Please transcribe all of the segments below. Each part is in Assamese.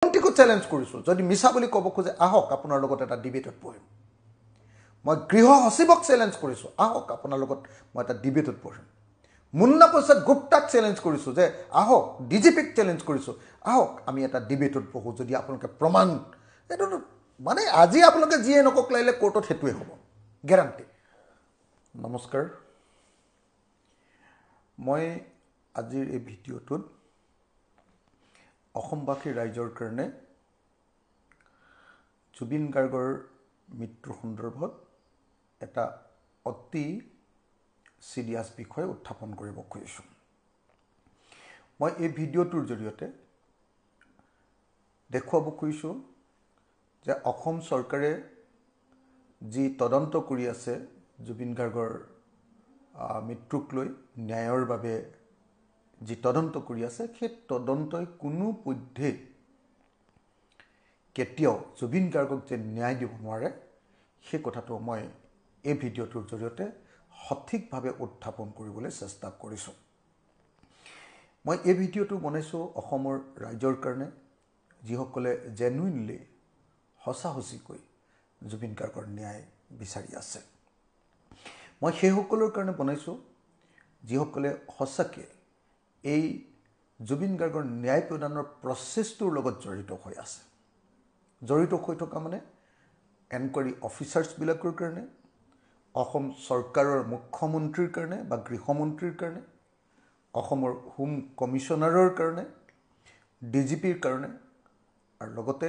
মন্ত্ৰীকো চেলেঞ্জ কৰিছোঁ যদি মিছা বুলি ক'ব খোজে আহক আপোনাৰ লগত এটা ডিবেটত বহিম মই গৃহ সচিবক চেলেঞ্জ কৰিছোঁ আহক আপোনাৰ লগত মই এটা ডিবেটত বহিম মুন্না প্ৰসাদ গুপ্তাক চেলেঞ্জ কৰিছোঁ যে আহক ডিজিপিক চেলেঞ্জ কৰিছোঁ আহক আমি এটা ডিবেটত বহোঁ যদি আপোনালোকে প্ৰমাণ এইটো মানে আজি আপোনালোকে যিয়ে নকক লাগিলে কোৰ্টত হেতুৱে হ'ব গ্যাৰান্টি নমস্কাৰ মই আজিৰ এই ভিডিঅ'টোত অসমবাসী ৰাইজৰ কাৰণে জুবিন গাৰ্গৰ মৃত্যুৰ সন্দৰ্ভত এটা অতি সিৰিয়াছ বিষয় উত্থাপন কৰিব খুজিছোঁ মই এই ভিডিঅ'টোৰ জৰিয়তে দেখুৱাব খুজিছোঁ যে অসম চৰকাৰে যি তদন্ত কৰি আছে জুবিন গাৰ্গৰ মৃত্যুক লৈ ন্যায়ৰ বাবে যি তদন্ত কৰি আছে সেই তদন্তই কোনো পধ্যে কেতিয়াও জুবিন গাৰ্গক যে ন্যায় দিব নোৱাৰে সেই কথাটো মই এই ভিডিঅ'টোৰ জৰিয়তে সঠিকভাৱে উত্থাপন কৰিবলৈ চেষ্টা কৰিছোঁ মই এই ভিডিঅ'টো বনাইছোঁ অসমৰ ৰাইজৰ কাৰণে যিসকলে জেনুইনলি সঁচাসঁচিকৈ জুবিন গাৰ্গৰ ন্যায় বিচাৰি আছে মই সেইসকলৰ কাৰণে বনাইছোঁ যিসকলে সঁচাকৈ এই জুবিন গাৰ্গৰ ন্যায় প্ৰদানৰ প্ৰচেছটোৰ লগত জড়িত হৈ আছে জড়িত হৈ থকা মানে এনকুৱাৰী অফিচাৰ্ছবিলাকৰ কাৰণে অসম চৰকাৰৰ মুখ্যমন্ত্ৰীৰ কাৰণে বা গৃহমন্ত্ৰীৰ কাৰণে অসমৰ হোম কমিশ্যনাৰৰ কাৰণে ডিজিপিৰ কাৰণে আৰু লগতে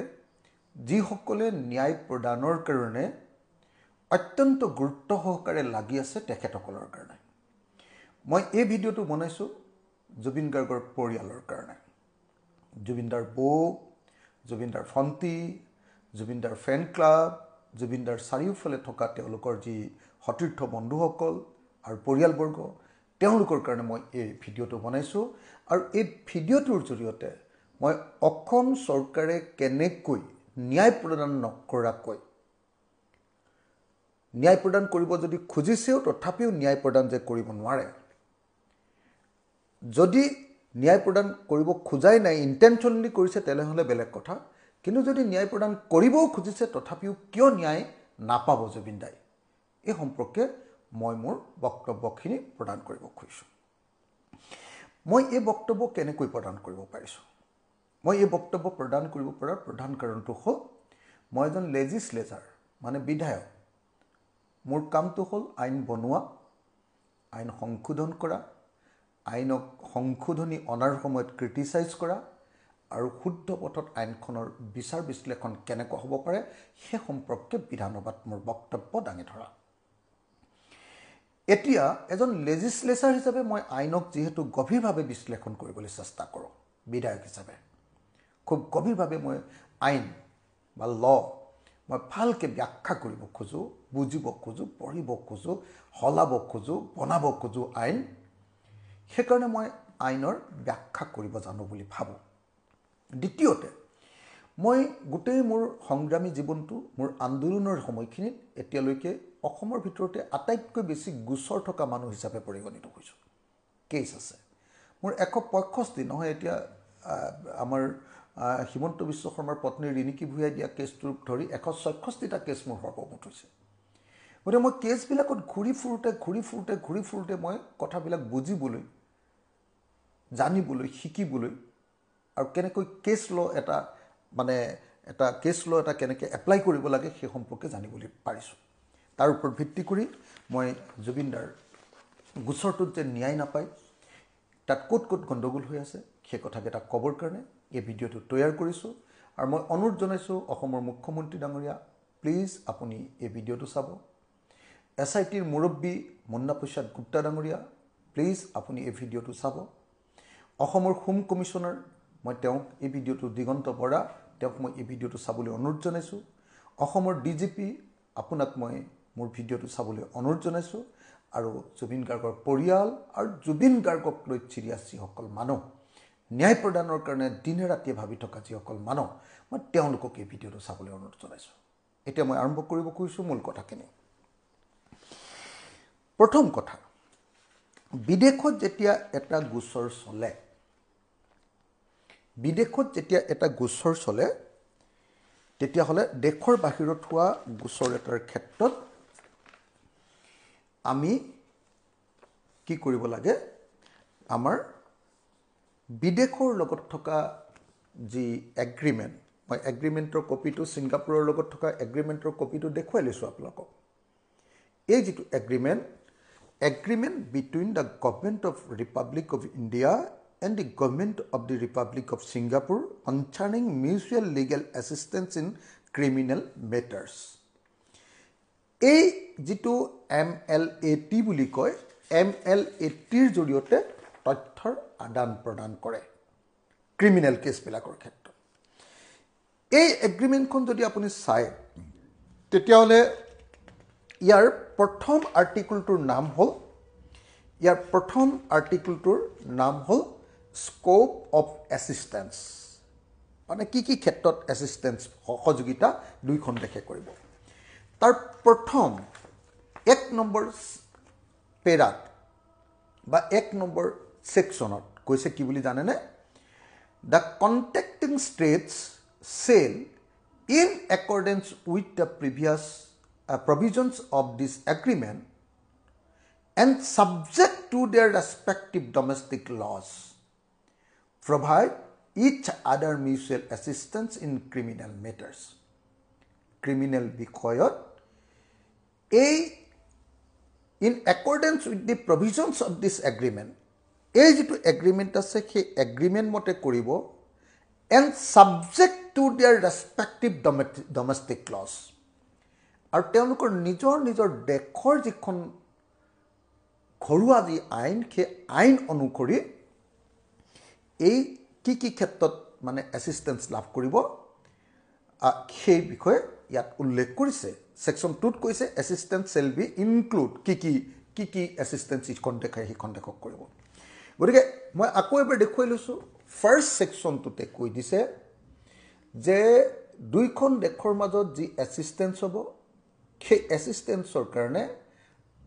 যিসকলে ন্যায় প্ৰদানৰ কাৰণে অত্যন্ত গুৰুত্ব সহকাৰে লাগি আছে তেখেতসকলৰ কাৰণে মই এই ভিডিঅ'টো বনাইছোঁ জুবিন গাৰ্গৰ পৰিয়ালৰ কাৰণে জুবিনদাৰ বৌ জুবিনদাৰ ভণ্টি জুবিনদাৰ ফেন ক্লাব জুবিনদাৰ চাৰিওফালে থকা তেওঁলোকৰ যি সতীৰ্থ বন্ধুসকল আৰু পৰিয়ালবৰ্গ তেওঁলোকৰ কাৰণে মই এই ভিডিঅ'টো বনাইছোঁ আৰু এই ভিডিঅ'টোৰ জৰিয়তে মই অসম চৰকাৰে কেনেকৈ ন্যায় প্ৰদান নকৰাকৈ ন্যায় প্ৰদান কৰিব যদি খুজিছেও তথাপিও ন্যায় প্ৰদান যে কৰিব নোৱাৰে যদি ন্যায় প্ৰদান কৰিব খোজাই নাই ইণ্টেনশ্যনলি কৰিছে তেনেহ'লে বেলেগ কথা কিন্তু যদি ন্যায় প্ৰদান কৰিবও খুজিছে তথাপিও কিয় ন্যায় নাপাব জুবিনদাই এই সম্পৰ্কে মই মোৰ বক্তব্যখিনি প্ৰদান কৰিব খুজিছোঁ মই এই বক্তব্য কেনেকৈ প্ৰদান কৰিব পাৰিছোঁ মই এই বক্তব্য প্ৰদান কৰিব পৰাৰ প্ৰধান কাৰণটো হ'ল মই এজন লেজিছলেচাৰ মানে বিধায়ক মোৰ কামটো হ'ল আইন বনোৱা আইন সংশোধন কৰা আইনক সংশোধনী অনাৰ সময়ত ক্ৰিটিচাইজ কৰা আৰু শুদ্ধ পথত আইনখনৰ বিচাৰ বিশ্লেষণ কেনেকুৱা হ'ব পাৰে সেই সম্পৰ্কে বিধানসভাত মোৰ বক্তব্য দাঙি ধৰা এতিয়া এজন লেজিছলেচাৰ হিচাপে মই আইনক যিহেতু গভীৰভাৱে বিশ্লেষণ কৰিবলৈ চেষ্টা কৰোঁ বিধায়ক হিচাপে খুব গভীৰভাৱে মই আইন বা ল মই ভালকৈ ব্যাখ্যা কৰিব খোজোঁ বুজিব খোজোঁ পঢ়িব খোজোঁ সলাব খোজোঁ বনাব খোজোঁ আইন সেইকাৰণে মই আইনৰ ব্যাখ্যা কৰিব জানো বুলি ভাবোঁ দ্বিতীয়তে মই গোটেই মোৰ সংগ্ৰামী জীৱনটো মোৰ আন্দোলনৰ সময়খিনিত এতিয়ালৈকে অসমৰ ভিতৰতে আটাইতকৈ বেছি গোচৰ থকা মানুহ হিচাপে পৰিগণিত হৈছোঁ কেছ আছে মোৰ 165 নহয় এতিয়া আমাৰ হিমন্ত বিশ্ব শৰ্মাৰ পত্নী ৰিণিকী ভূঞাই দিয়া কেছটোক ধৰি 166টা কেছ মোৰ সৰ্বমুঠ হৈছে গতিকে মই কেছবিলাকত ঘূৰি ফুৰোঁতে মই কথাবিলাক বুজিবলৈ জানিবলৈ শিকিবলৈ আৰু কেনেকৈ কেছ ল এটা মানে এটা কেছ ল এটা কেনেকৈ এপ্লাই কৰিব লাগে সেই সম্পৰ্কে জানিবলৈ পাৰিছোঁ তাৰ ওপৰত ভিত্তি কৰি মই জুবিনদাৰ গোচৰটোত যে ন্যায় নাপায় তাত ক'ত গণ্ডগোল হৈ আছে সেই কথাকেইটা ক'বৰ কাৰণে এই ভিডিঅ'টো তৈয়াৰ কৰিছোঁ আৰু মই অনুৰোধ জনাইছোঁ অসমৰ মুখ্যমন্ত্ৰী ডাঙৰীয়া প্লিজ আপুনি এই ভিডিঅ'টো চাব SITৰ মুৰব্বী মুন্না প্ৰসাদ গুপ্তা ডাঙৰীয়া প্লিজ আপুনি এই ভিডিঅ'টো চাব অসমৰ হোম কমিশ্যনাৰ মই তেওঁক এই ভিডিঅ'টো দিগন্ত বৰা তেওঁক মই এই ভিডিঅ'টো চাবলৈ অনুৰোধ জনাইছোঁ অসমৰ ডিজিপি আপোনাক মই মোৰ ভিডিঅ'টো চাবলৈ অনুৰোধ জনাইছোঁ আৰু জুবিন গাৰ্গৰ পৰিয়াল আৰু জুবিন গাৰ্গক লৈ চিৰিয়াছ যিসকল মানুহ ন্যায় প্ৰদানৰ কাৰণে দিনে ৰাতিয়ে ভাবি থকা যিসকল মানুহ মই তেওঁলোকক এই ভিডিঅ'টো চাবলৈ অনুৰোধ জনাইছোঁ এতিয়া মই আৰম্ভ কৰিব খুজিছোঁ মূল কথাখিনি প্ৰথম কথা বিদেশত যেতিয়া এটা গোচৰ চলে বিদেশত যেতিয়া এটা গোচৰ চলে তেতিয়াহ'লে দেশৰ বাহিৰত হোৱা গোচৰ এটাৰ ক্ষেত্ৰত আমি কি কৰিব লাগে আমাৰ বিদেশৰ লগত থকা যি এগ্ৰিমেণ্ট মই এগ্ৰিমেণ্টৰ কপিটো ছিংগাপুৰৰ লগত থকা এগ্ৰিমেণ্টৰ কপিটো দেখুৱাই লৈছোঁ আপোনালোকক এই যিটো agreement between the government of Republic of India and the government of the Republic of Singapore concerning mutual legal assistance in criminal matters. এই যিটো MLAT বুলি কয় MLATৰ জৰিয়তে তথ্যৰ আদান প্ৰদান কৰে ক্ৰিমিনেল কেছবিলাকৰ ক্ষেত্ৰত এই এগ্ৰিমেণ্টখন যদি আপুনি চায় তেতিয়াহ'লে ইয়াৰ প্ৰথম আৰ্টিকলটোৰ নাম হ'ল স্কোপ অফ এছিষ্টেন্স মানে কি ক্ষেত্ৰত এছিষ্টেন্স সহযোগিতা দুইখন দেশে কৰিব তাৰ প্ৰথম 1 নম্বৰ পেৰাত বা 1 নম্বৰ সেকশনত কৈছে কি বুলি জানেনে the contracting states shall in accordance with the previous provisions of this agreement and subject to their respective domestic laws provide each other mutual assistance in criminal matters. Criminal বিষয়ত in accordance with the provisions of this agreement এই যিটো এগ্ৰিমেণ্ট আছে সেই এগ্ৰিমেণ্ট মতে কৰিব and subject to their respective domestic laws আৰু তেওঁলোকৰ নিজৰ দেশৰ যিখন ঘৰুৱা যি আইন সেই আইন অনুসৰি এই কি ক্ষেত্ৰত মানে এছিষ্টেন্স লাভ কৰিব সেই বিষয়ে ইয়াত উল্লেখ কৰিছে সেকশন 2ত কৈছে এছিষ্টেন্স শেল বি ইনক্লুড কি এছিষ্টেন্স ইখন দেখাই সিখন দেশক কৰিব গতিকে মই আকৌ এবাৰ দেখুৱাই লৈছোঁ ফাৰ্ষ্ট সেকশনটোতে কৈ দিছে যে দুইখন দেশৰ মাজত যি এছিষ্টেন্স হ'ব সেই এছিষ্টেন্সৰ কাৰণে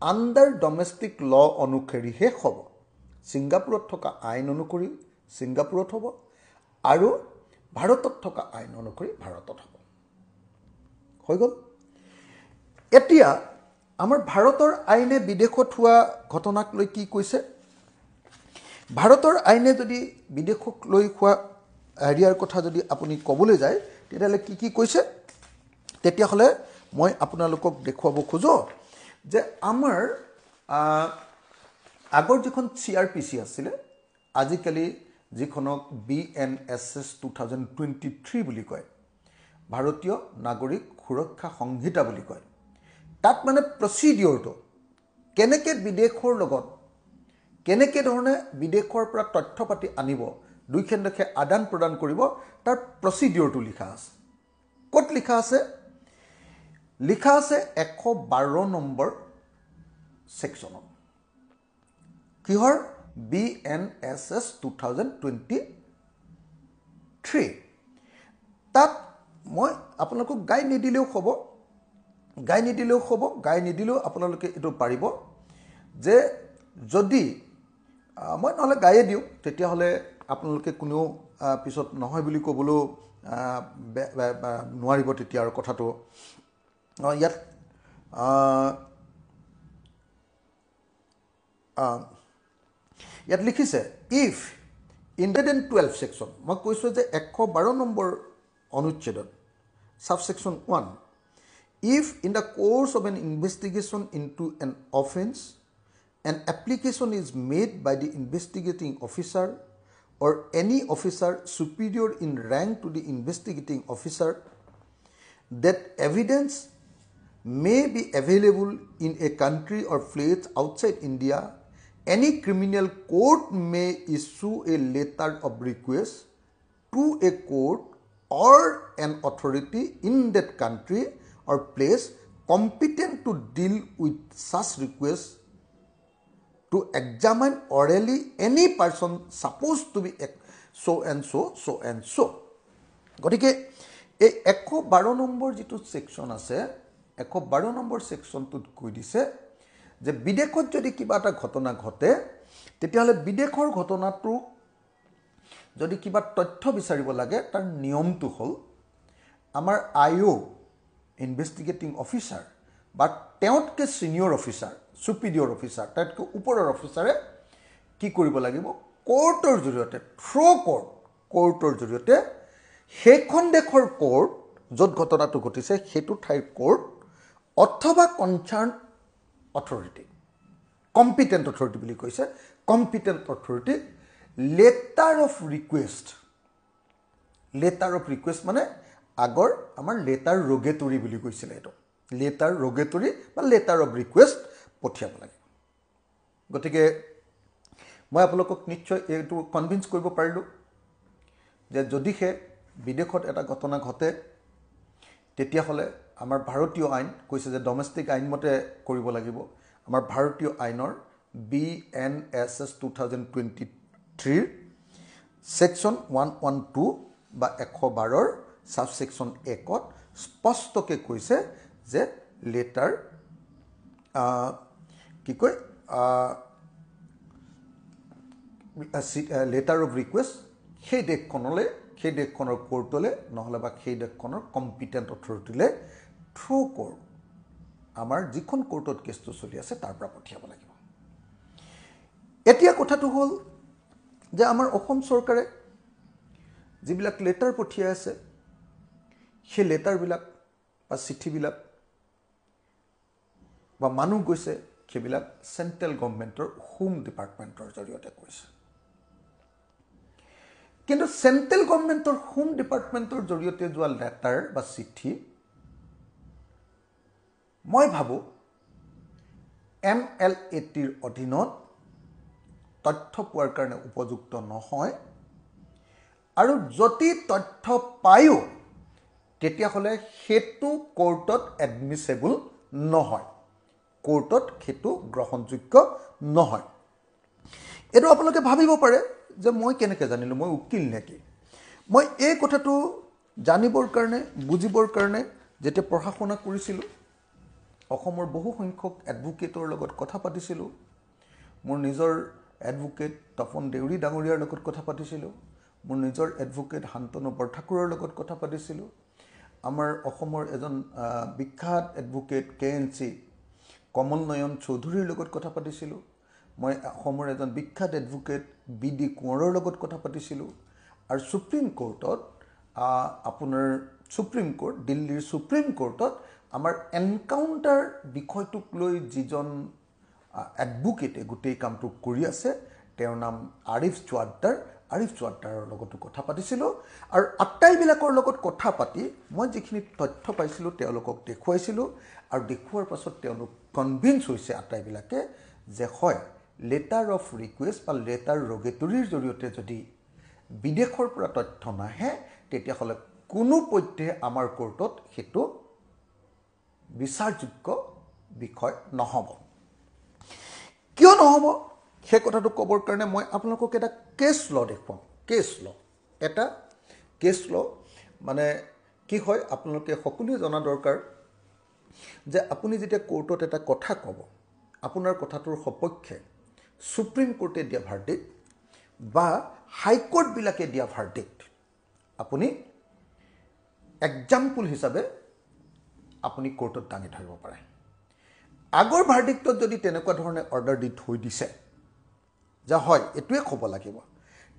আণ্ডাৰ ডমেষ্টিক ল অনুসৰিহে হ'ব ছিংগাপুৰত থকা আইন অনুসৰি ছিংগাপুৰত হ'ব আৰু ভাৰতত থকা আইন অনুসৰি ভাৰতত হ'ব হৈ গ'ল এতিয়া আমাৰ ভাৰতৰ আইনে বিদেশত হোৱা ঘটনাক লৈ কি কৈছে ভাৰতৰ আইনে যদি বিদেশক লৈ হোৱা এৰিয়াৰ কথা যদি আপুনি ক'বলৈ যায় তেতিয়াহ'লে কি কৈছে তেতিয়াহ'লে মই আপোনালোকক দেখুৱাব খোজো যে আমাৰ আগৰ যিখন CRPC আছিলে আজিকালি যিখনক BNSS 2023 বুলি কয় ভাৰতীয় নাগৰিক সুৰক্ষা সংহিতা বুলি কয় তাত মানে প্ৰচিডিউৰটো কেনেকৈ বিদেশৰ লগত কেনেকৈ ধৰণে বিদেশৰ পৰা তথ্য পাতি আনিব দুইখন দেশে আদান প্ৰদান কৰিব তাৰ প্ৰচিডিউৰটো লিখা আছে ক'ত লিখা আছে 112 নম্বৰ সেকশনত কিহৰ BNSS 2023 তাত মই আপোনালোকক গাই নিদিলেও আপোনালোকে এইটো পাৰিব যে যদি মই নহ'লে গায়ে দিওঁ তেতিয়াহ'লে আপোনালোকে কোনেও পিছত নহয় বুলি ক'বলৈ নোৱাৰিব তেতিয়া আৰু কথাটো ইয়াত লিখিছে ইফ ইন 112 সেকশন মই কৈছোঁ যে 112 number অনুচ্ছেদত subsection 1 if in the course of an investigation into an offense an application is made by the investigating officer or any officer superior in rank to the investigating officer that evidence may be available in a country or place outside India, any criminal court may issue a letter of request to a court or an authority in that country or place competent to deal with such requests to examine orally any person supposed to be so and so. গতিকে এই 112 নম্বৰ যিটো সেকশন আছে 112 নম্বৰ সেকশনটোত কৈ দিছে যে বিদেশত যদি কিবা এটা ঘটনা ঘটে তেতিয়াহ'লে বিদেশৰ ঘটনাটো যদি কিবা তথ্য বিচাৰিব লাগে তাৰ নিয়মটো হ'ল আমাৰ আইঅ ইনভেষ্টিগেটিং অফিচাৰ বা তেওঁতকৈ ছিনিয়ৰ অফিচাৰ ছুপিৰিয়ৰ অফিচাৰ তাতকৈ ওপৰৰ অফিচাৰে কি কৰিব লাগিব কোৰ্টৰ জৰিয়তে থ্ৰু কোৰ্টৰ জৰিয়তে সেইখন দেশৰ কোৰ্ট য'ত ঘটনাটো ঘটিছে সেইটো ঠাইৰ কোৰ্ট অথবা কনচাৰ্ণ অথৰিটি কম্পিটেণ্ট অথৰিটি বুলি কৈছে competent authority letter of request মানে আগৰ আমাৰ লেটাৰ ৰগেটৰী বুলি কৈছিলে এইটো লেটাৰ ৰগেটৰী বা লেটাৰ অফ ৰিকুৱেষ্ট পঠিয়াব লাগিব গতিকে মই আপোনালোকক নিশ্চয় এইটো কনভিন্স কৰিব পাৰিলোঁ যে যদিহে বিদেশত এটা ঘটনা ঘটে তেতিয়াহ'লে আমাৰ ভাৰতীয় আইন কৈছে যে ডমেষ্টিক আইন মতে কৰিব লাগিব আমাৰ ভাৰতীয় আইনৰ BNSS 2023 ছেকশ্যন 112 বা 112 ছাবছেকশ্যন 1ত স্পষ্টকৈ কৈছে যে লেটাৰ কি কয় লেটাৰ অফ ৰিকুৱেষ্ট সেই দেশখনৰ কোৰ্টলৈ নহ'লে বা সেই দেশখনৰ কম্পিটেণ্ট অথৰিটিলৈ থ্ৰু কোৰ্ট আমাৰ যিখন কোৰ্টত কেছটো চলি আছে তাৰ পৰা পঠিয়াব লাগিব এতিয়া কথাটো হ'ল যে আমাৰ অসম চৰকাৰে যিবিলাক লেটাৰ পঠিয়াই আছে সেই লেটাৰবিলাক বা চিঠিবিলাক বা মানুহ গৈছে সেইবিলাক চেণ্ট্ৰেল গভৰ্ণমেণ্টৰ হোম ডিপাৰ্টমেণ্টৰ জৰিয়তে কৈছে কিন্তু চেণ্ট্ৰেল গভৰ্ণমেণ্টৰ হোম ডিপাৰ্টমেণ্টৰ জৰিয়তে যোৱা লেটাৰ বা চিঠি মই ভাবোঁ MLATৰ অধীনত তথ্য পোৱাৰ কাৰণে উপযুক্ত নহয় আৰু যদি তথ্য পায়ো তেতিয়াহ'লে সেইটো কোৰ্টত এডমিছেবল নহয় কোৰ্টত সেইটো গ্ৰহণযোগ্য নহয় এইটো আপোনালোকে ভাবিব পাৰে যে মই কেনেকৈ জানিলোঁ মই উকিল নেকি মই এই কথাটো জানিবৰ কাৰণে বুজিবৰ কাৰণে যেতিয়া পঢ়া শুনা কৰিছিলোঁ অসমৰ বহু সংখ্যক এডভোকেটৰ লগত কথা পাতিছিলোঁ মোৰ নিজৰ এডভোকেট তপন দেউৰী ডাঙৰীয়াৰ লগত কথা পাতিছিলোঁ মোৰ নিজৰ এডভোকেট শান্তনু বৰঠাকুৰৰ লগত কথা পাতিছিলোঁ আমাৰ অসমৰ এজন বিখ্যাত এডভোকেট KNC কমল নয়ন চৌধুৰীৰ লগত কথা পাতিছিলোঁ মই অসমৰ এজন বিখ্যাত এডভোকেট BD কোঁৱৰৰ লগত কথা পাতিছিলোঁ আৰু সুপ্ৰিম কোৰ্টত আপোনাৰ সুপ্ৰিম কোৰ্ট দিল্লীৰ সুপ্ৰিম কোৰ্টত আমাৰ এনকাউণ্টাৰ বিষয়টোক লৈ যিজন এডভোকেটে গোটেই কামটো কৰি আছে তেওঁৰ নাম আৰিফ চোৱাদ্দাৰৰ লগতো কথা পাতিছিলোঁ আৰু আটাইবিলাকৰ লগত কথা পাতি মই যিখিনি তথ্য পাইছিলোঁ তেওঁলোকক দেখুৱাইছিলোঁ আৰু দেখুওৱাৰ পাছত তেওঁলোক কনভিন্স হৈছে আটাইবিলাকে যে হয় লেটাৰ অফ ৰিকুৱেষ্ট বা লেটাৰ ৰগেটৰীৰ জৰিয়তে যদি বিদেশৰ পৰা তথ্য নাহে তেতিয়াহ'লে কোনো পধ্যে আমাৰ কোৰ্টত সেইটো বিচাৰযোগ্য বিষয় নহ'ব কিয় নহ'ব সেই কথাটো ক'বৰ কাৰণে মই আপোনালোকক এটা কেছ ল দেখুৱাম এটা কেছ ল মানে কি হয় আপোনালোকে সকলোৱে জনা দৰকাৰ যে আপুনি যেতিয়া কোৰ্টত এটা কথা ক'ব আপোনাৰ কথাটোৰ সপক্ষে সুপ্ৰিম কোৰ্টে দিয়া ভাৰ্ডিক্ট বা হাইকোৰ্টবিলাকে দিয়া ভাৰ্ডিক্ট আপুনি এক্সাম্পল হিচাপে আপুনি কোৰ্টত দাঙি ধৰিব পাৰে আগৰ ভাৰ্ডিক্টত যদি তেনেকুৱা ধৰণে অৰ্ডাৰ দি থৈ দিছে যে হয় এইটোৱে ক'ব লাগিব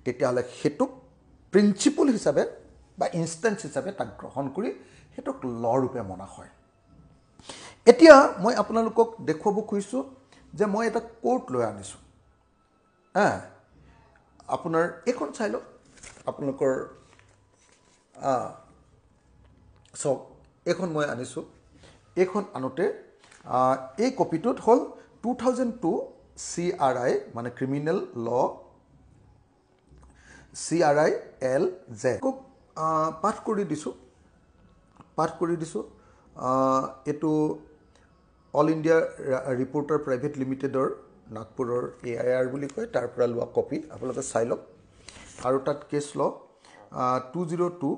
তেতিয়াহ'লে সেইটোক প্ৰিন্সিপল হিচাপে বা ইনষ্টেন্স হিচাপে তাক গ্ৰহণ কৰি সেইটোক ল ৰূপে মনা হয় এতিয়া মই আপোনালোকক দেখুৱাব খুজিছোঁ যে মই এটা কোৰ্ট লৈ আনিছোঁ আপোনাৰ এইখন চাই লওক আপোনালোকৰ চাওক এইখন মই আনিছোঁ এইখন আনোতে এই কপিটোত হ'ল 2002 CRI মানে ক্ৰিমিনেল ল CRI LZ পাঠ কৰি দিছোঁ এইটো অল ইণ্ডিয়া ৰিপৰ্টাৰ প্ৰাইভেট লিমিটেডৰ নাগপুৰৰ AIR বুলি কয় তাৰ পৰা লোৱা কপি আপোনালোকে চাই লওক আৰু তাত কেছ ল 202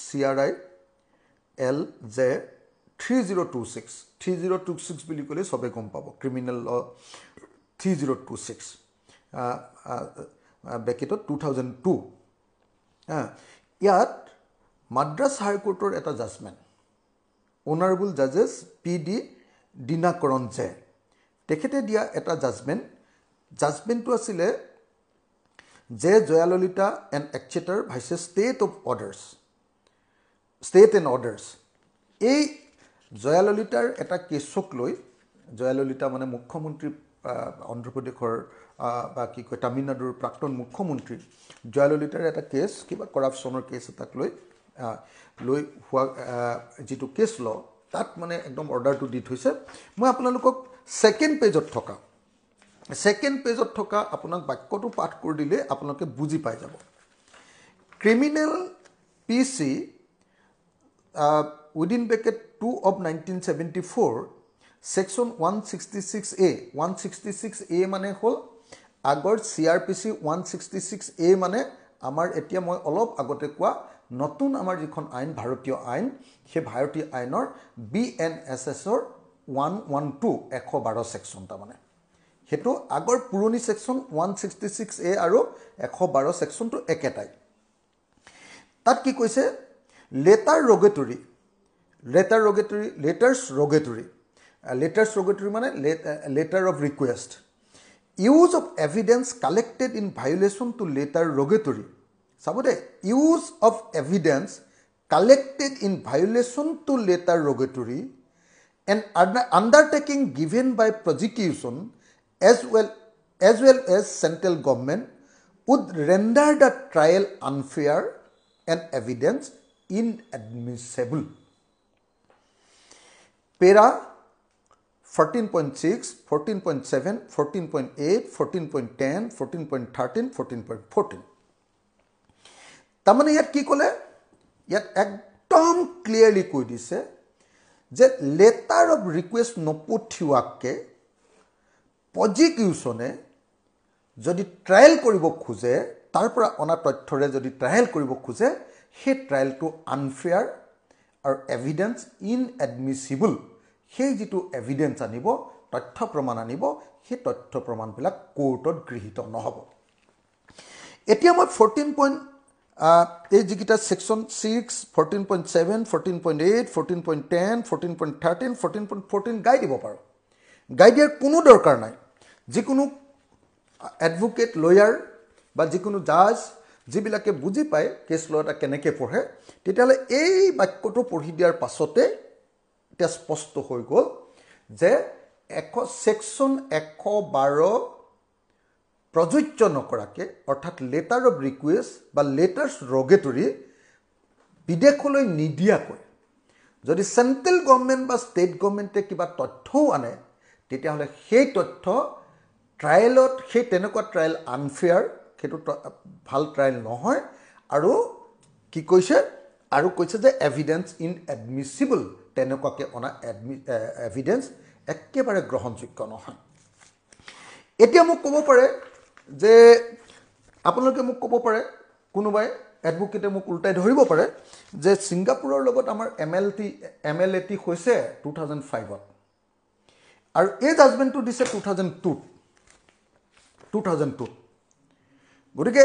CRI LZ 3026 বুলি ক'লে সবে গম পাব ক্ৰিমিনেল ল 3026 ব্ৰেকেটত 2002 ইয়াত মাদ্ৰাছ হাইকোৰ্টৰ এটা জাজমেণ্ট অনাৰেবল জাজেছ PD দিনাকৰণ জে তেখেতে দিয়া এটা জাজমেণ্টটো আছিলে যে জয়াললিতা এণ্ড এক্সেটাৰ ভাইচেছ ষ্টেট এণ্ড অৰ্ডাৰ্ছ এই জয়াললিতাৰ এটা কেছক লৈ জয়াললিতা মানে মুখ্যমন্ত্ৰী অন্ধ্ৰপ্ৰদেশৰ বা কি কয় তামিলনাডুৰ প্ৰাক্তন মুখ্যমন্ত্ৰী জয়াললিতাৰ এটা কেছ কিবা কৰাপশ্যনৰ কেছ এটাক লৈ হোৱা যিটো কেছ ল তাত মানে একদম অৰ্ডাৰটো দি থৈছে মই আপোনালোকক ছেকেণ্ড পেজত থকা আপোনাক বাক্যটো পাঠ কৰি দিলে আপোনালোকে বুজি পাই যাব criminal PC within bracket 2 of 1974 section 166A মানে হল আগৰ CRPC 166A মানে আমাৰ এতিয়া মই অলপ আগতে কোৱা নতুন আমাৰ যিখন আইন ভাৰতীয় আইন সেই ভাৰতীয় আইনৰ BNSS ৰ 112 সেকশন তা মানে হেতু আগৰ পুৰণি সেকশন 166A আৰু 112 সেকশনটো একেটাই তাত কি কৈছে letters rogatory মানে letter of request use of evidence collected in violation to letter rogatory sabode use of evidence collected in violation to letter rogatory and undertaking given by prosecution as well as central government would render the trial unfair and evidence inadmissible. Para 14.6, 14.7, 14.8, 14.10, 14.13, 14.14. তাৰমানে ইয়াত কি ক'লে ইয়াত একদম ক্লিয়াৰলি কৈ দিছে যে লেটাৰ অফ ৰিকুৱেষ্ট নপঠিওৱাকে প্ৰজিকিউশ্যনে যদি ট্ৰায়েল কৰিব খোজে তাৰ পৰা অনা তথ্যৰে যদি ট্ৰায়েল কৰিব খোজে সেই ট্ৰায়েলটো আনফেয়াৰ আৰু এভিডেন্স ইনএডমিছিবল সেই যিটো এভিডেন্স আনিব তথ্য প্ৰমাণ আনিব সেই তথ্য প্ৰমাণবিলাক কোৰ্টত গৃহীত নহব এতিয়া মই 14. এই যিকিটা সেকশন 6 14.7 14.8 14.10 14.13 14.14 গাই দিব পাৰো গাই দিয়াৰ কোনো দৰকাৰ নাই যিকোনো এডভোকেট লয়াৰ বা যিকোনো জাজ যিবিলাকে বুজি পায় কেছ ল এটা কেনেকৈ পঢ়ে তেতিয়ালে এই বাক্যটো পঢ়ি দিয়াৰ পাছতে এটা স্পষ্ট হৈ গ'ল যে সেকশন 112 প্ৰযোজ্য নকৰাকে অৰ্থাৎ লেটাৰ অফ ৰিকুৱেষ্ট বা লেটাৰ্স ৰগেটৰি বিদেশলৈ নিদিয়াকৈ যদি সেন্ট্ৰেল গভৰ্নমেন্ট বা ষ্টেট গভৰ্নমেন্টে কিবা তথ্য আনে তেতিয়াহলে সেই তথ্য ট্ৰায়েলত সেই তেনেকুৱা ট্ৰায়েল আনফেয়াৰ সেইটো ভাল ট্ৰায়েল নহয় আৰু কি কৈছে আৰু কৈছে যে এভিডেন্স ইনএডমিছিবল তেনেকুৱাকে অনা এভিডেন্স একেবাৰে গ্ৰহণযোগ্য নহয় এতিয়া মোক ক'ব পাৰে যে আপোনালোকে মোক ক'ব পাৰে কোনোবাই এডভোকেটে মোক উল্টাই ধৰিব পাৰে যে সিংগাপুৰৰ লগত আমাৰ MLAT হৈছে 2005ত আৰু এই জাজমেন্টটো দিছে 2002 গতিকে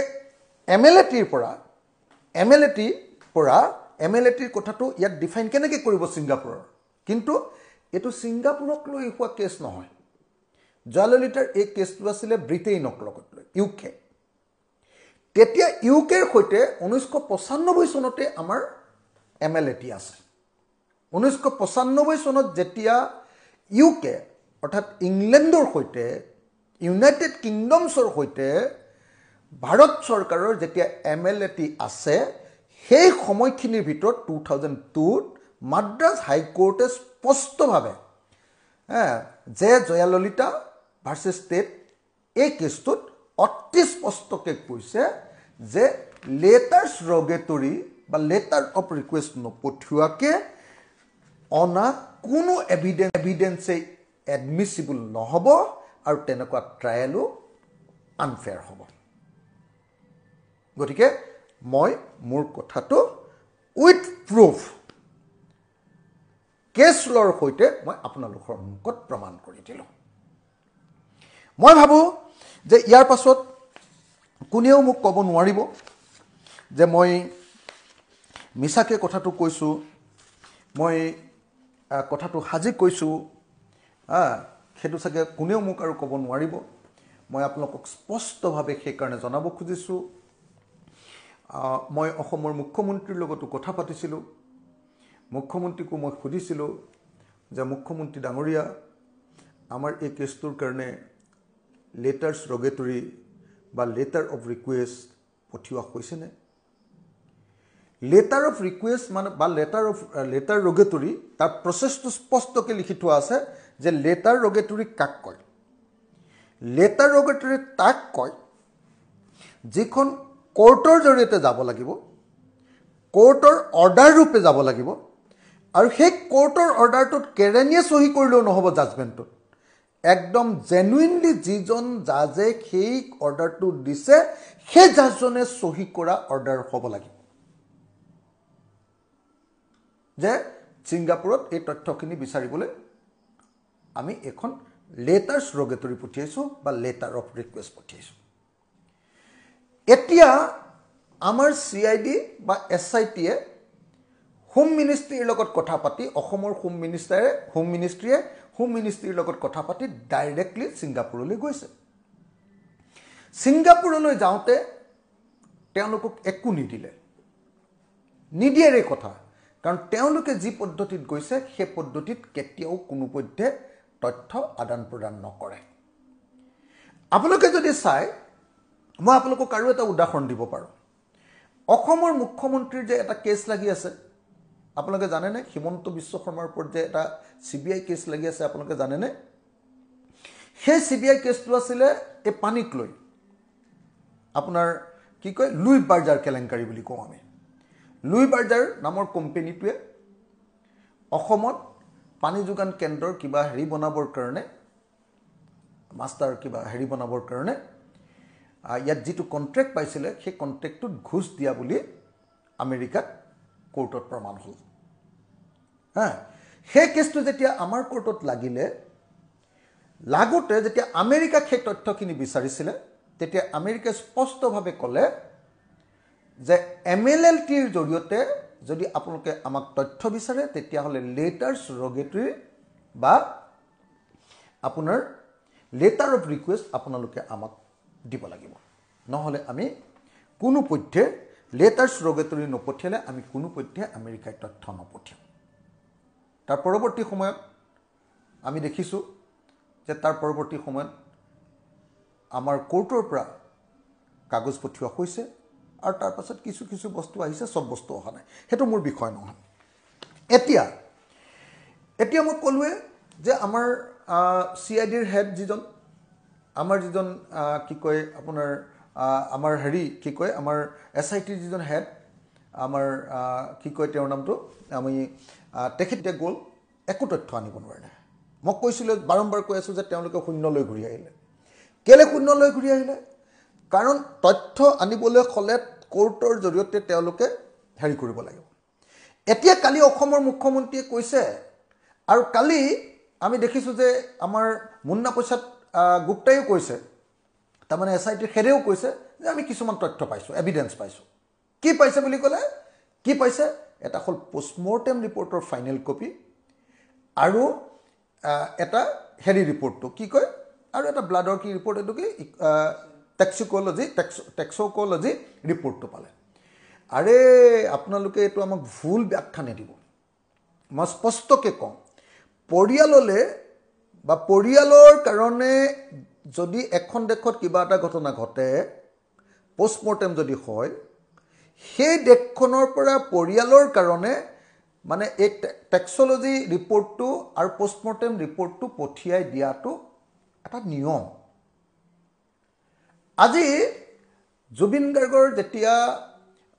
MLATৰ পৰা MLATৰ কথাটো ইয়াত ডিফাইন কেনেকৈ কৰিব সিংগাপুৰৰ কিন্তু এটো সিংগাপুৰক লৈ হোৱা কেছ নহয় জয়াললিতাৰ এই কেছটো আছিল ব্ৰিটেইনক লগত লৈ UK তেতিয়া UKৰ সৈতে 1995 চনতে আমাৰ MLAT আছে 1995 চনত যেতিয়া UK অৰ্থাৎ ইংলেণ্ডৰ সৈতে ইউনাইটেড কিংডমছৰ সৈতে ভাৰত চৰকাৰৰ যেতিয়া MLAT আছে সেই সময়খিনিৰ ভিতৰত 2002 মাদ্ৰাজ হাইকোৰ্টে স্পষ্টভাৱে যে জয়াললিতা ভাৰ্চেছ ষ্টেট এই কেছটোত অতি স্পষ্টকৈ কৈছে যে লেটাৰ্স ৰগেটৰি বা লেটাৰ অফ ৰিকুৱেষ্ট নপঠিওৱাকে অনা কোনো এভিডেন্সে এডমিছিবল নহব আৰু তেনেকুৱা ট্ৰায়েলো আনফেয়াৰ হ'ব গতিকে মই মোৰ কথাটো উইথ প্ৰুফ কেছ লৰ সৈতে মই আপোনালোকৰ সন্মুখত প্ৰমাণ কৰি দিলোঁ মই ভাবো যে ইয়াৰ পাছত কোনেও মোক ক'ব নোৱাৰিব যে মই মিছাকৈ কথাটো কৈছোঁ, মই কথাটো সাজি কৈছোঁ, সেইটো চাগে কোনেও মোক আৰু ক'ব নোৱাৰিব। মই আপোনালোকক স্পষ্টভাৱে সেইকাৰণে জনাব খুজিছোঁ, মই অসমৰ মুখ্যমন্ত্ৰীৰ লগতো কথা পাতিছিলোঁ। মুখ্যমন্ত্ৰীকো মই সুধিছিলোঁ যে মুখ্যমন্ত্ৰী ডাঙৰীয়া, আমাৰ এই কেছটোৰ কাৰণে লেটাৰ্ছ ৰগেটৰী বা লেটাৰ অফ ৰিকুৱেষ্ট পঠিওৱা হৈছেনে? লেটাৰ অফ ৰিকুৱেষ্ট মানে বা লেটাৰ ৰগেটৰী, তাৰ প্ৰচেছটো স্পষ্টকৈ লিখি থোৱা আছে যে লেটাৰ ৰগেটৰী কাক কয়। লেটাৰ ৰগেটৰী তাক কয় যিখন কোৰ্টৰ জৰিয়তে যাব লাগিব, কোৰ্টৰ অৰ্ডাৰ ৰূপে যাব লাগিব, আৰু সেই কোৰ্টৰ অৰ্ডাৰটোত কেৰেণীয়ে চহী কৰিলেও নহ'ব জাজমেণ্টটোত। একদম জেনুইনলি যিজন জাজে সেই অৰ্ডাৰটো দিছে সেই জাজজনে চহী কৰা অৰ্ডাৰ হ'ব লাগিব যে ছিংগাপুৰত এই তথ্যখিনি বিচাৰিবলৈ আমি এখন লেটাৰ্ছ ৰগেটৰী পঠিয়াইছোঁ বা লেটাৰ অফ ৰিকুৱেষ্ট পঠিয়াইছোঁ। এতিয়া আমাৰ CID বা SITয়ে হোম মিনিষ্ট্ৰীৰ লগত কথা পাতি, অসমৰ হোম মিনিষ্ট্ৰীৰ লগত কথা পাতি ডাইৰেক্টলি ছিংগাপুৰলৈ গৈছে। ছিংগাপুৰলৈ যাওঁতে তেওঁলোকক একো নিদিয়াৰে কথা, কাৰণ তেওঁলোকে যি পদ্ধতিত গৈছে সেই পদ্ধতিত কেতিয়াও কোনোপধ্যে তথ্য আদান প্ৰদান নকৰে। আপোনালোকে যদি চাই, মই আপোনালোকক আৰু এটা উদাহৰণ দিব পাৰোঁ। অসমৰ মুখ্যমন্ত্ৰীৰ যে এটা কেছ লাগি আছে, আপোনালোকে জানেনে? হিমন্ত বিশ্ব শৰ্মাৰ ওপৰত যে এটা CBI কেছ লাগি আছে, আপোনালোকে জানেনে? সেই CBI কেছটো আছিলে এই পানীক লৈ, আপোনাৰ কি কয়, লুই বাৰ্জাৰ কেলেংকাৰী বুলি কওঁ আমি। লুই বাৰ্জাৰ নামৰ কোম্পেনীটোৱে অসমত পানী যোগান কেন্দ্ৰৰ কিবা হেৰি বনাবৰ কাৰণে, মাষ্টাৰ কিবা হেৰি বনাবৰ কাৰণে ইয়াত যিটো কণ্ট্ৰেক্ট পাইছিলে সেই কণ্ট্ৰেক্টটোত ঘুচ দিয়া বুলি আমেৰিকাত কোৰ্টত প্ৰমাণ হ'ল। সেই কেছটো যেতিয়া আমাৰ কোৰ্টত লাগোতে যেতিয়া আমেৰিকাক সেই তথ্যখিনি বিচাৰিছিলে, তেতিয়া আমেৰিকাই স্পষ্টভাৱে ক'লে যে MLLTৰ জৰিয়তে যদি আপোনালোকে আমাক তথ্য বিচাৰে তেতিয়াহ'লে লেটাৰ্ছ ৰগেটৰী বা আপোনাৰ লেটাৰ অফ ৰিকুৱেষ্ট আপোনালোকে আমাক দিব লাগিব, নহ'লে আমি কোনোপধ্যে লেটাৰ্ছ ৰগেটৰী নপঠিয়ালে আমি কোনোপধ্যে আমেৰিকাই তথ্য নপঠিয়াম। তাৰ পৰৱৰ্তী সময়ত আমি দেখিছোঁ যে তাৰ পৰৱৰ্তী সময়ত আমাৰ কোৰ্টৰ পৰা কাগজ পঠিওৱা হৈছে, আৰু তাৰ পাছত কিছু বস্তু আহিছে, চব বস্তু অহা নাই। সেইটো মোৰ বিষয় নহয়। এতিয়া মই ক'লোৱে যে আমাৰ CIDৰ হেড যিজন, আমাৰ যিজন কি কয় আপোনাৰ আমাৰ হেৰি কি কয়, আমাৰ SITৰ যিজন হেড, আমাৰ কি কয় তেওঁৰ নামটো, আমি তেখেতে গ'ল, একো তথ্য আনিব নোৱাৰিলে। মই কৈছিলোঁ, বাৰম্বাৰ কৈ আছোঁ যে তেওঁলোকে শূন্যলৈ ঘূৰি আহিলে। কেলৈ শূন্যলৈ ঘূৰি আহিলে? কাৰণ তথ্য আনিবলৈ হ'লে কোৰ্টৰ জৰিয়তে তেওঁলোকে হেৰি কৰিব লাগিব। এতিয়া কালি অসমৰ মুখ্যমন্ত্ৰীয়ে কৈছে, আৰু কালি আমি দেখিছোঁ যে আমাৰ মুন্না প্ৰসাদ গুপ্তাইও কৈছে, তাৰমানে SITৰ হেডেও কৈছে যে আমি কিছুমান তথ্য পাইছোঁ, এভিডেঞ্চ পাইছোঁ। কি পাইছে বুলি ক'লে? কি পাইছে? এটা হ'ল পষ্টমৰ্টেম ৰিপৰ্টৰ ফাইনেল কপি, আৰু এটা হেৰি ৰিপৰ্টটো কি কয়, আৰু এটা ব্লাডৰ কি ৰিপৰ্ট, এইটো কি টেক্সিক'লজি ৰিপৰ্টটো পালে। আৰে আপোনালোকে এইটো আমাক ভুল ব্যাখ্যা নিদিব। মই স্পষ্টকৈ কওঁ, পৰিয়ালৰ কাৰণে যদি এখন দেশত কিবা এটা ঘটনা ঘটে, পষ্টমৰ্টেম যদি হয়, সেই দেশখনৰ পৰা পৰিয়ালৰ কাৰণে মানে এই টেক্সিক'লজি ৰিপৰ্টটো আৰু পষ্টমৰ্টেম ৰিপৰ্টটো পঠিয়াই দিয়াটো এটা নিয়ম। আজি জুবিন গাৰ্গৰ যেতিয়া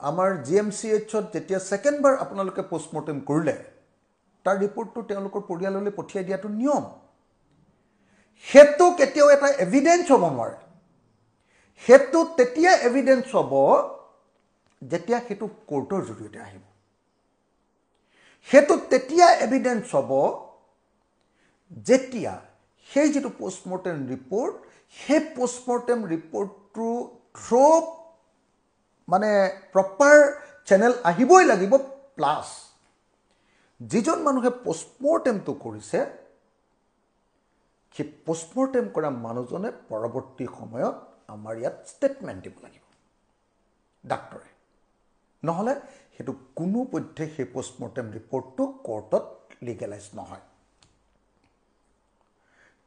আমাৰ GMCHত যেতিয়া ছেকেণ্ডবাৰ আপোনালোকে পষ্টমৰ্টেম কৰিলে, তাৰ ৰিপৰ্টটো তেওঁলোকৰ পৰিয়াললৈ পঠিয়াই দিয়াটো নিয়ম। সেইটো কেতিয়াও এটা এভিডেঞ্চ হ'ব নোৱাৰে। সেইটো তেতিয়া এভিডেঞ্চ হ'ব যেতিয়া সেইটো কোৰ্টৰ জৰিয়তে আহিব। সেইটো তেতিয়া এভিডেঞ্চ হ'ব যেতিয়া সেই যিটো পষ্টমৰ্টেম ৰিপৰ্ট, সেই পষ্টমৰ্টেম ৰিপৰ্টটো থ্ৰু মানে প্ৰপাৰ চেনেল আহিবই লাগিব প্লাছ যিজন মানুহে পোষ্টমৰ্টেমটো কৰিছে সেই পোষ্টমৰ্টেম কৰা মানুহজনে পৰৱৰ্তী সময়ত আমাৰ ইয়াত ষ্টেটমেণ্ট দিব লাগিব ডাক্তৰে নহ'লে সেইটো কোনোপধ্যে সেই পোষ্টমৰ্টেম ৰিপৰ্টটো কোৰ্টত লিগেলাইজ নহয়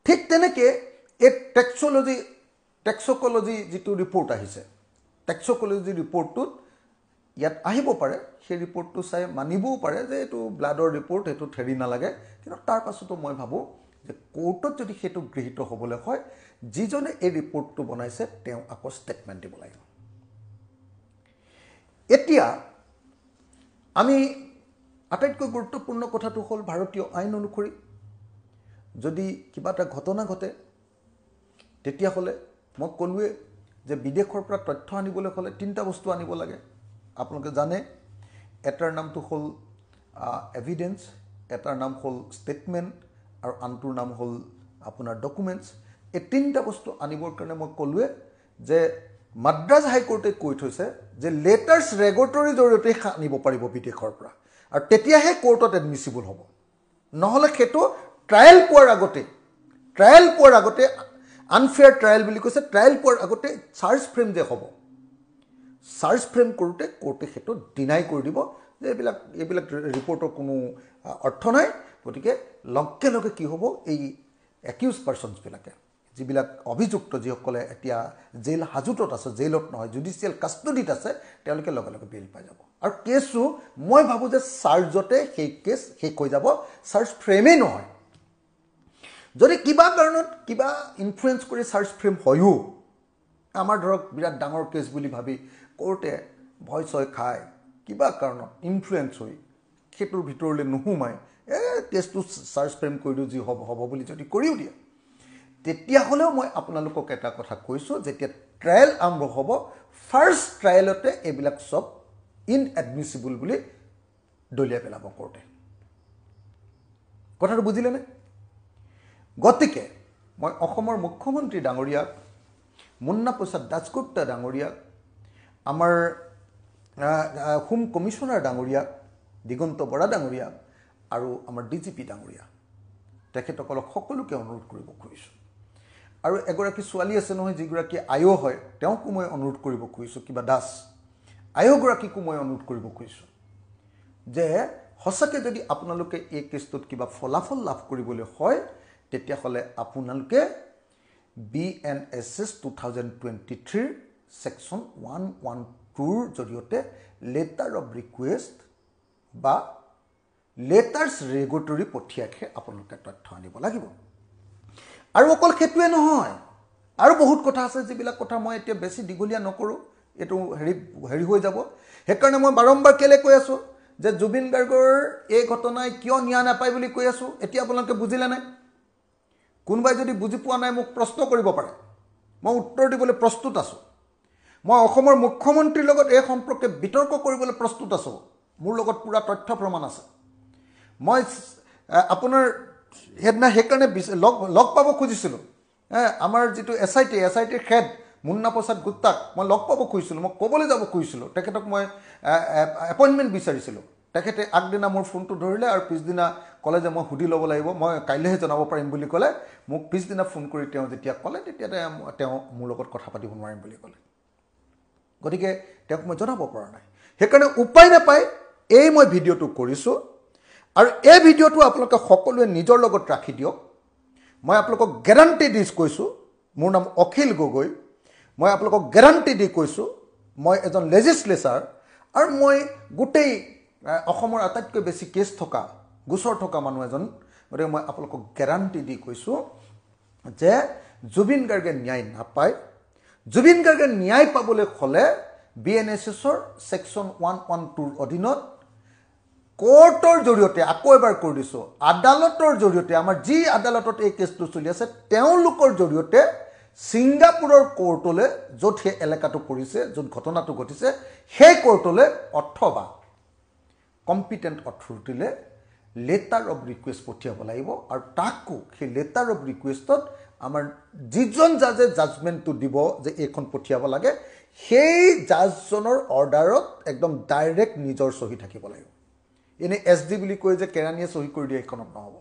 ঠিক তেনেকৈ এই টেক্সিক'লজি যিটো ৰিপৰ্ট আহিছে টেক্সিক'লজি ৰিপৰ্টটোত ইয়াত আহিব পাৰে সেই ৰিপৰ্টটো চাই মানিবও পাৰে যে এইটো ব্লাডৰ ৰিপৰ্ট এইটো হেৰি নালাগে কিন্তু তাৰ পাছতো মই ভাবোঁ যে কোৰ্টত যদি সেইটো গৃহীত হ'বলৈ হয় যিজনে এই ৰিপৰ্টটো বনাইছে তেওঁ আকৌ ষ্টেটমেণ্ট দিব লাগিব এতিয়া আমি আটাইতকৈ গুৰুত্বপূৰ্ণ কথাটো হ'ল ভাৰতীয় আইন অনুসৰি যদি কিবা এটা ঘটনা ঘটে তেতিয়াহ'লে মই ক'লোৱে যে বিদেশৰ পৰা তথ্য আনিবলৈ হ'লে তিনিটা বস্তু আনিব লাগে আপোনালোকে জানে এটাৰ নামটো হ'ল এভিডেন্স এটাৰ নাম হ'ল ষ্টেটমেণ্ট আৰু আনটোৰ নাম হ'ল আপোনাৰ ডকুমেণ্টছ এই তিনিটা বস্তু আনিবৰ কাৰণে মই ক'লোৱে যে মাদ্ৰাজ হাইকোৰ্টে কৈ থৈছে যে লেটাৰ্ছ ৰেগুলেটৰীৰ জৰিয়তে আনিব পাৰিব বিদেশৰ পৰা আৰু তেতিয়াহে কোৰ্টত এডমিচিবল হ'ব নহ'লে সেইটো ট্ৰায়েল পোৱাৰ আগতে আনফেয়াৰ ট্ৰায়েল বুলি কৈছে ট্ৰায়েল পোৱাৰ আগতে চাৰ্জ ফ্ৰেম যে হ'ব চাৰ্জ ফ্ৰেম কৰোঁতে কোৰ্টে সেইটো ডিনাই কৰি দিব যে এইবিলাক ৰিপৰ্টৰ কোনো অৰ্থ নাই গতিকে লগে লগে কি হ'ব এই একিউজ পাৰ্চনছবিলাকে যিবিলাক অভিযুক্ত যিসকলে এতিয়া জেইল হাজোতত আছে জেইলত নহয় জুডিচিয়েল কাষ্টডিত আছে তেওঁলোকে লগে লগে বেইল পাই যাব আৰু কেছো মই ভাবোঁ যে চাৰ্জতে সেই কেছ শেষ হৈ যাব চাৰ্জ ফ্ৰেমেই নহয় যদি কিবা কাৰণত কিবা ইনফ্লুৱেঞ্চ কৰি চাৰ্জ ফ্ৰেম হয়ো আমাৰ ধৰক বিৰাট ডাঙৰ কেছ বুলি ভাবি কোৰ্টে ভয় চয় খায় কিবা কাৰণত ইনফ্লুৱেঞ্চ হৈ সেইটোৰ ভিতৰলৈ নোসোমাই কেছটো চাৰ্জ ফ্ৰেম কৰি দিওঁ যি হ'ব বুলি যদি কৰিও দিয়ে তেতিয়াহ'লেও মই আপোনালোকক এটা কথা কৈছোঁ যেতিয়া ট্ৰায়েল আৰম্ভ হ'ব ফাৰ্ষ্ট ট্ৰায়েলতে এইবিলাক চব ইনএডমিচিবল বুলি দলিয়াই পেলাব কোৰ্টে কথাটো বুজিলেনে গতিকে মই অসমৰ মুখ্যমন্ত্ৰী ডাঙৰীয়াক মুন্না প্ৰসাদ দাসগুপ্তা ডাঙৰীয়াক আমাৰ হোম কমিশ্যনাৰ ডাঙৰীয়াক দিগন্ত বৰা ডাঙৰীয়াক আৰু আমাৰ ডিজিপি ডাঙৰীয়া তেখেতসকলক সকলোকে অনুৰোধ কৰিব খুজিছোঁ আৰু এগৰাকী ছোৱালী আছে নহয় যিগৰাকী আয়ো হয় তেওঁকো মই অনুৰোধ কৰিব খুজিছোঁ কিবা দাস আয়োগৰাকীকো মই অনুৰোধ কৰিব খুজিছোঁ যে সঁচাকৈ যদি আপোনালোকে এই কেছটোত কিবা ফলাফল লাভ কৰিবলৈ হয় তেতিয়াহ'লে আপোনালোকে BNSS 2023 ছেকশ্যন 112ৰ জৰিয়তে লেটাৰ অফ ৰিকুৱেষ্ট বা লেটাৰ্ছ ৰেগুলেটৰী পঠিয়াইহে আপোনালোকে তথ্য আনিব লাগিব আৰু অকল সেইটোৱে নহয় আৰু বহুত কথা আছে যিবিলাক কথা মই এতিয়া বেছি দীঘলীয়া নকৰোঁ এইটো হেৰি হৈ যাব সেইকাৰণে মই বাৰম্বাৰ কেলে কৈ আছোঁ যে জুবিন গাৰ্গৰ এই ঘটনাই কিয় ন্যায় নাপায় বুলি কৈ আছোঁ এতিয়া আপোনালোকে বুজিলে নাই কোনোবাই যদি বুজি পোৱা নাই মোক প্ৰশ্ন কৰিব পাৰে মই উত্তৰ দিবলৈ প্ৰস্তুত আছোঁ মই অসমৰ মুখ্যমন্ত্ৰীৰ লগত এই সম্পৰ্কে বিতৰ্ক কৰিবলৈ প্ৰস্তুত আছোঁ মোৰ লগত পুৰা তথ্য প্ৰমাণ আছে মই আপোনাৰ সেইকাৰণে লগ পাব খুজিছিলোঁ আমাৰ যিটো SITৰ হেড মুন্না প্ৰসাদ গুপ্তাক মই লগ পাব খুজিছিলোঁ মই ক'বলৈ যাব খুজিছিলোঁ তেখেতক মই এপইণ্টমেণ্ট বিচাৰিছিলোঁ তেখেতে আগদিনা মোৰ ফোনটো ধৰিলে আৰু পিছদিনা ক'লে যে মই সুধি ল'ব লাগিব মই কাইলৈহে জনাব পাৰিম বুলি ক'লে মোক পিছদিনা ফোন কৰি তেওঁ যেতিয়া ক'লে তেতিয়া তেওঁ মোৰ লগত কথা পাতিব নোৱাৰিম বুলি ক'লে গতিকে তেওঁক মই জনাব পৰা নাই সেইকাৰণে উপায় নাপায় এই মই ভিডিঅ'টো কৰিছোঁ আৰু এই ভিডিঅ'টো আপোনালোকে সকলোৱে নিজৰ লগত ৰাখি দিয়ক মই আপোনালোকক গেৰাণ্টি দি কৈছোঁ মোৰ নাম অখিল গগৈ মই আপোনালোকক গেৰাণ্টি দি কৈছোঁ মই এজন লেজিছলেচাৰ আৰু মই গোটেই অসমৰ আটাইতকৈ বেছি কেছ থকা গোচৰ থকা মানুহ এজন গতিকে মই আপোনালোকক গেৰাণ্টি দি কৈছোঁ যে জুবিন গাৰ্গে ন্যায় নাপায় জুবিন গাৰ্গে ন্যায় পাবলৈ হ'লে BNSSৰ ছেকশ্যন 112ৰ অধীনত কোৰ্টৰ জৰিয়তে আকৌ এবাৰ কৈ দিছোঁ আদালতৰ জৰিয়তে আমাৰ যি আদালতত এই কেছটো চলি আছে তেওঁলোকৰ জৰিয়তে ছিংগাপুৰৰ কোৰ্টলৈ য'ত সেই এলেকাটো পৰিছে য'ত ঘটনাটো ঘটিছে সেই কোৰ্টলৈ অথবা কম্পিটেণ্ট অথৰিটিলৈ লেটাৰ অফ ৰিকুৱেষ্ট পঠিয়াব লাগিব আৰু তাকো সেই লেটাৰ অফ ৰিকুৱেষ্টত আমাৰ যিজন জাজে জাজমেণ্টটো দিব যে এইখন পঠিয়াব লাগে সেই জাজজনৰ অৰ্ডাৰত একদম ডাইৰেক্ট নিজৰ চহী থাকিব লাগিব এনে এছডি বুলি কয় যে কেৰাণীয়ে চহী কৰি দিয়ে এইখনত নহ'ব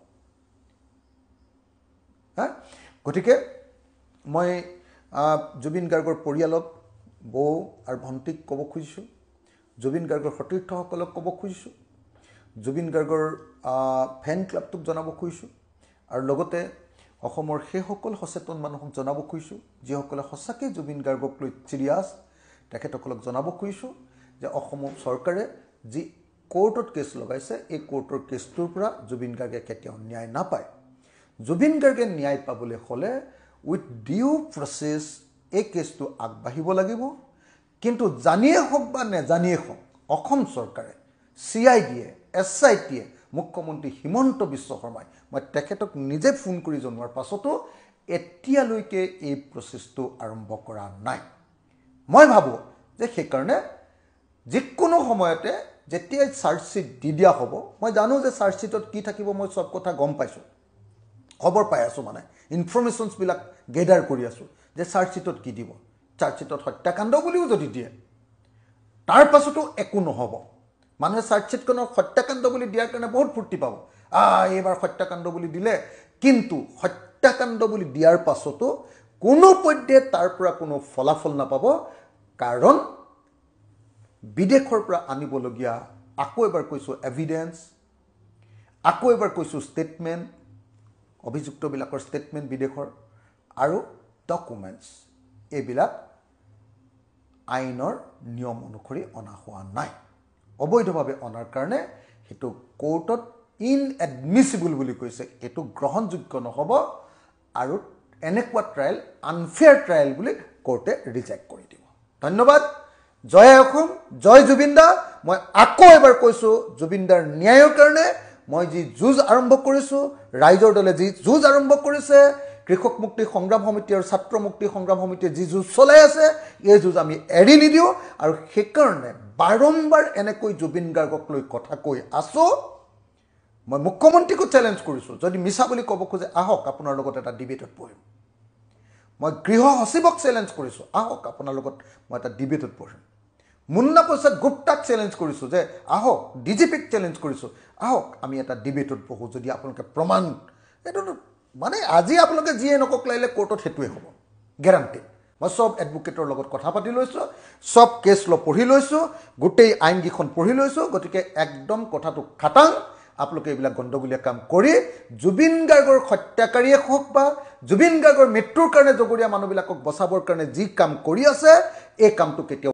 হা গতিকে মই জুবিন গাৰ্গৰ পৰিয়ালক বৌ আৰু ভণ্টিক ক'ব খুজিছোঁ জুবিন গাৰ্গৰ সতীৰ্থসকলক ক'ব খুজিছোঁ জুবিন গাৰ্গৰ ফেন ক্লাবটোক জনাব খুজিছোঁ আৰু লগতে অসমৰ সেইসকল সচেতন মানুহক জনাব খুজিছোঁ যিসকলে সঁচাকৈ জুবিন গাৰ্গক লৈ চিৰিয়াছ তেখেতসকলক জনাব খুজিছোঁ যে অসম চৰকাৰে যি কোৰ্টত কেছ লগাইছে এই কোৰ্টৰ কেছটোৰ পৰা জুবিন গাৰ্গে কেতিয়াও ন্যায় নাপায় জুবিন গাৰ্গে ন্যায় পাবলৈ হ'লে উইথ ডিউ প্ৰচেছ এই কেছটো আগবাঢ়িব লাগিব কিন্তু জানিয়ে হওক বা নেজানিয়ে হওক অসম চৰকাৰে CIDয়ে SITয়ে মুখ্যমন্ত্ৰী হিমন্ত বিশ্ব শৰ্মাই মই তেখেতক নিজে ফোন কৰি জনোৱাৰ পাছতো এতিয়ালৈকে এই প্ৰচেছটো আৰম্ভ কৰা নাই মই ভাবোঁ যে সেইকাৰণে যিকোনো সময়তে যেতিয়া চাৰ্জশ্বিট দি দিয়া হ'ব মই জানো যে চাৰ্জশ্বিটত কি থাকিব মই সব কথা গম পাইছোঁ খবৰ পাই আছোঁ মানে ইনফৰমেশ্যনছবিলাক গেডাৰ কৰি আছোঁ যে চাৰ্জশ্বিটত কি দিব চাৰ্জশ্বিটত হত্যাকাণ্ড বুলিও যদি দিয়ে তাৰ পাছতো একো নহ'ব মানুহে চাৰ্জশ্বিটখনক হত্যাকাণ্ড বুলি দিয়াৰ কাৰণে বহুত ফূৰ্তি পাব এইবাৰ হত্যাকাণ্ড বুলি দিলে কিন্তু হত্যাকাণ্ড বুলি দিয়াৰ পাছতো কোনো পধ্যে তাৰ পৰা কোনো ফলাফল নাপাব কাৰণ বিদেশৰ পৰা আনিবলগীয়া আকৌ এবাৰ কৈছোঁ এভিডেন্স আকৌ এবাৰ কৈছোঁ ষ্টেটমেণ্ট অভিযুক্তবিলাকৰ ষ্টেটমেণ্ট বিদেশৰ আৰু ডকুমেণ্টছ এইবিলাক আইনৰ নিয়ম অনুসৰি অনা হোৱা নাই অবৈধভাৱে অনাৰ কাৰণে সেইটো কোৰ্টত ইনএডমিছিবল বুলি কৈছে এইটো গ্ৰহণযোগ্য নহ'ব আৰু এনেকুৱা ট্ৰায়েল আনফেয়াৰ ট্ৰায়েল বুলি কোৰ্টে ৰিজেক্ট কৰি দিব ধন্যবাদ জয় অসম জয় জুবিনদা মই আকৌ এবাৰ কৈছোঁ জুবিনদাৰ ন্যায়ৰ কাৰণে মই যি যুঁজ আৰম্ভ কৰিছোঁ ৰাইজৰ দলে যি যুঁজ আৰম্ভ কৰিছে কৃষক মুক্তি সংগ্ৰাম সমিতি আৰু ছাত্ৰ মুক্তি সংগ্ৰাম সমিতিয়ে যি যুঁজ চলাই আছে এই যুঁজ আমি এৰি নিদিওঁ আৰু সেইকাৰণে বাৰম্বাৰ এনেকৈ জুবিন গাৰ্গক লৈ কথা কৈ আছোঁ মই মুখ্যমন্ত্ৰীকো চেলেঞ্জ কৰিছোঁ যদি মিছা বুলি ক'ব খোজে আহক আপোনাৰ লগত এটা ডিবেটত বহিম মই গৃহ সচিবক চেলেঞ্জ কৰিছোঁ আহক আপোনাৰ লগত মই এটা ডিবেটত বহিম মুন্না প্ৰসাদ গুপ্তাক চেলেঞ্জ কৰিছোঁ যে আহক ডিজিপিক চেলেঞ্জ কৰিছোঁ আহক আমি এটা ডিবেটত বহোঁ যদি আপোনালোকে প্ৰমাণ এইটো মানে আজি আপোনালোকে যিয়ে নকক লাগিলে কোৰ্টত সেইটোৱে হ'ব গেৰাণ্টি মই সব এডভোকেটৰ লগত কথা পাতি লৈছোঁ সব কেছ ল পঢ়ি লৈছোঁ গোটেই আইনকেইখন পঢ়ি লৈছোঁ গতিকে একদম কথাটো খাটাং আপোনালোকে এইবিলাক গণ্ডগোলীয়া কাম কৰি জুবিন গাৰ্গৰ হত্যাকাৰীয়ে হওক বা জুবিন গাৰ্গৰ মৃত্যুৰ কাৰণে জগৰীয়া মানুহবিলাকক বচাবৰ কাৰণে যি কাম কৰি আছে এই কামটো কেতিয়াও